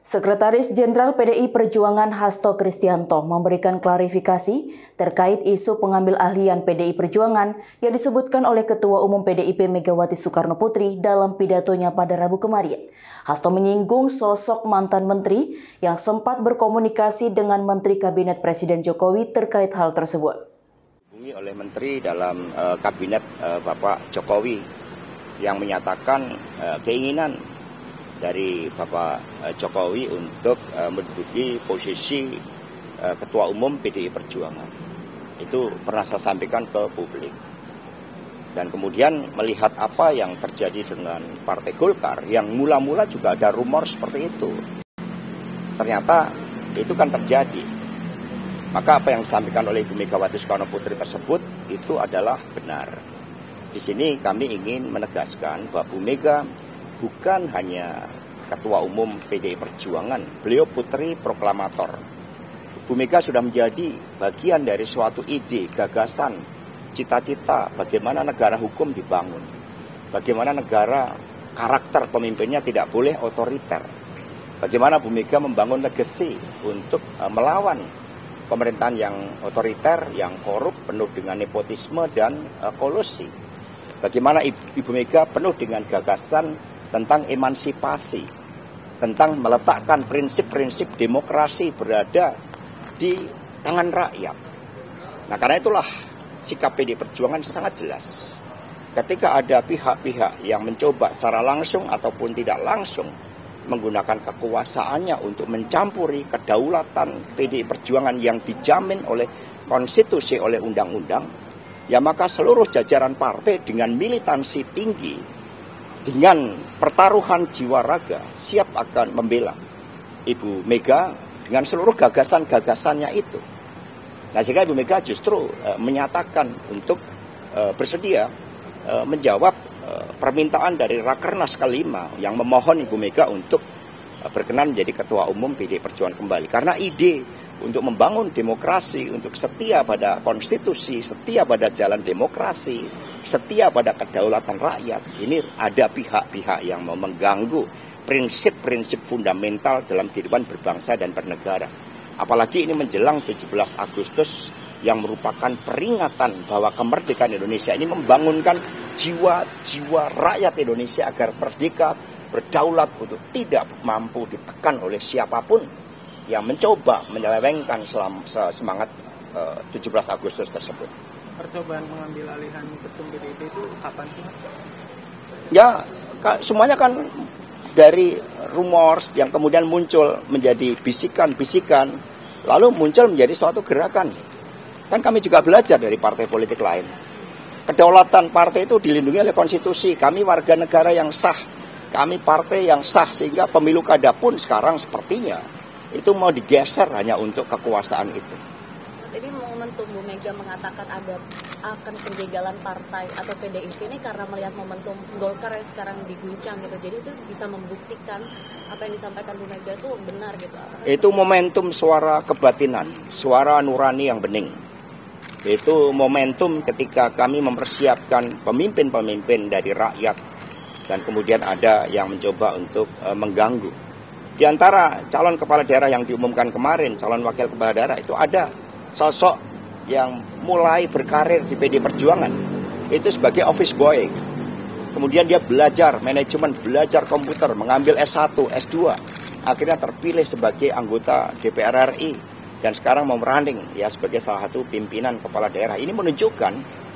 Sekretaris Jenderal PDI Perjuangan Hasto Kristianto memberikan klarifikasi terkait isu pengambil ahlian PDI Perjuangan yang disebutkan oleh Ketua Umum PDIP Megawati Soekarno Putri dalam pidatonya pada Rabu kemarin. Hasto menyinggung sosok mantan menteri yang sempat berkomunikasi dengan Menteri Kabinet Presiden Jokowi terkait hal tersebut. Dihubungi oleh menteri dalam Kabinet Bapak Jokowi yang menyatakan keinginan dari Bapak Jokowi untuk menduduki posisi Ketua Umum PDI Perjuangan. Itu pernah saya sampaikan ke publik. Dan kemudian melihat apa yang terjadi dengan Partai Golkar, yang mula-mula juga ada rumor seperti itu. Ternyata itu kan terjadi. Maka apa yang disampaikan oleh Ibu Megawati Soekarno Putri tersebut itu adalah benar. Di sini kami ingin menegaskan bahwa Bu Mega bukan hanya Ketua Umum PDI Perjuangan, beliau putri proklamator. Bu Mega sudah menjadi bagian dari suatu ide, gagasan, cita-cita bagaimana negara hukum dibangun. Bagaimana negara karakter pemimpinnya tidak boleh otoriter. Bagaimana Bu Mega membangun legacy untuk melawan pemerintahan yang otoriter, yang korup, penuh dengan nepotisme dan kolusi. Bagaimana Ibu Mega penuh dengan gagasan tentang emansipasi, tentang meletakkan prinsip-prinsip demokrasi berada di tangan rakyat. Nah, karena itulah sikap PDI Perjuangan sangat jelas. Ketika ada pihak-pihak yang mencoba secara langsung ataupun tidak langsung menggunakan kekuasaannya untuk mencampuri kedaulatan PDI Perjuangan yang dijamin oleh konstitusi, oleh undang-undang, ya maka seluruh jajaran partai dengan militansi tinggi, dengan pertaruhan jiwa raga, siap akan membela Ibu Mega dengan seluruh gagasan-gagasannya itu. Nah, sehingga Ibu Mega justru menyatakan untuk bersedia menjawab permintaan dari Rakernas ke-5 yang memohon Ibu Mega untuk berkenan menjadi Ketua Umum PDI Perjuangan kembali. Karena ide untuk membangun demokrasi, untuk setia pada konstitusi, setia pada jalan demokrasi, setia pada kedaulatan rakyat, ini ada pihak-pihak yang mau mengganggu prinsip-prinsip fundamental dalam kehidupan berbangsa dan bernegara. Apalagi ini menjelang 17 Agustus yang merupakan peringatan bahwa kemerdekaan Indonesia ini membangunkan jiwa-jiwa rakyat Indonesia agar merdeka, berdaulat, untuk tidak mampu ditekan oleh siapapun yang mencoba menyelewengkan semangat 17 Agustus tersebut. Percobaan mengambil alihan ketum PDIP itu kapan sih? Ya, semuanya kan dari rumors yang kemudian muncul menjadi bisikan-bisikan, lalu muncul menjadi suatu gerakan. Kan kami juga belajar dari partai politik lain. Kedaulatan partai itu dilindungi oleh konstitusi. Kami warga negara yang sah, kami partai yang sah, sehingga pemilu kada pun sekarang sepertinya itu mau digeser hanya untuk kekuasaan itu. Mas, ini momentum Bu Mega mengatakan akan penjagalan partai atau PDIP ini karena melihat momentum Golkar yang sekarang diguncang gitu. Jadi itu bisa membuktikan apa yang disampaikan Bu Mega itu benar gitu. Itu momentum suara kebatinan, suara nurani yang bening. Itu momentum ketika kami mempersiapkan pemimpin-pemimpin dari rakyat dan kemudian ada yang mencoba untuk mengganggu. Di antara calon kepala daerah yang diumumkan kemarin, calon wakil kepala daerah, itu ada sosok yang mulai berkarir di PDI Perjuangan. Itu sebagai office boy. Kemudian dia belajar manajemen, belajar komputer, mengambil S1, S2. Akhirnya terpilih sebagai anggota DPR RI. Dan sekarang mau merunding ya sebagai salah satu pimpinan kepala daerah. Ini menunjukkan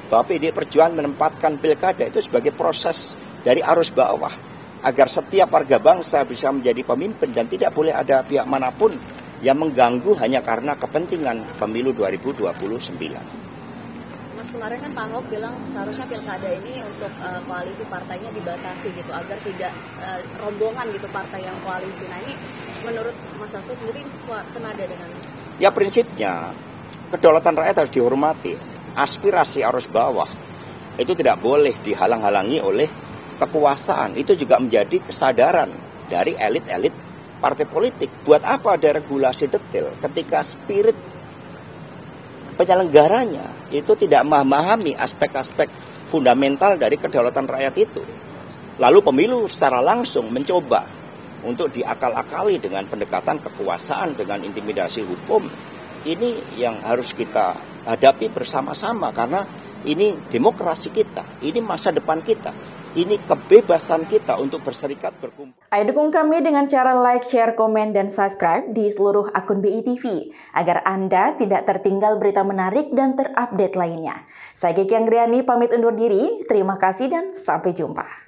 bahwa PDI Perjuangan menempatkan pilkada itu sebagai proses dari arus bawah, agar setiap warga bangsa bisa menjadi pemimpin dan tidak boleh ada pihak manapun yang mengganggu hanya karena kepentingan pemilu 2029. Mas, kemarin kan Pak Ahok bilang seharusnya pilkada ini untuk koalisi partainya dibatasi gitu, agar tidak rombongan gitu partai yang koalisi. Nah, ini menurut Mas Hasto sendiri senada dengan? Ya, prinsipnya kedaulatan rakyat harus dihormati. Aspirasi arus bawah itu tidak boleh dihalang-halangi oleh kekuasaan. Itu juga menjadi kesadaran dari elit-elit partai politik. Buat apa ada regulasi detail ketika spirit penyelenggaranya itu tidak memahami aspek-aspek fundamental dari kedaulatan rakyat itu. Lalu pemilu secara langsung mencoba untuk diakal-akali dengan pendekatan kekuasaan, dengan intimidasi hukum, ini yang harus kita hadapi bersama-sama karena ini demokrasi kita, ini masa depan kita, ini kebebasan kita untuk berserikat, berkumpul. Ayo dukung kami dengan cara like, share, komen, dan subscribe di seluruh akun BI TV agar Anda tidak tertinggal berita menarik dan terupdate lainnya. Saya Kiki Anggriani pamit undur diri, terima kasih dan sampai jumpa.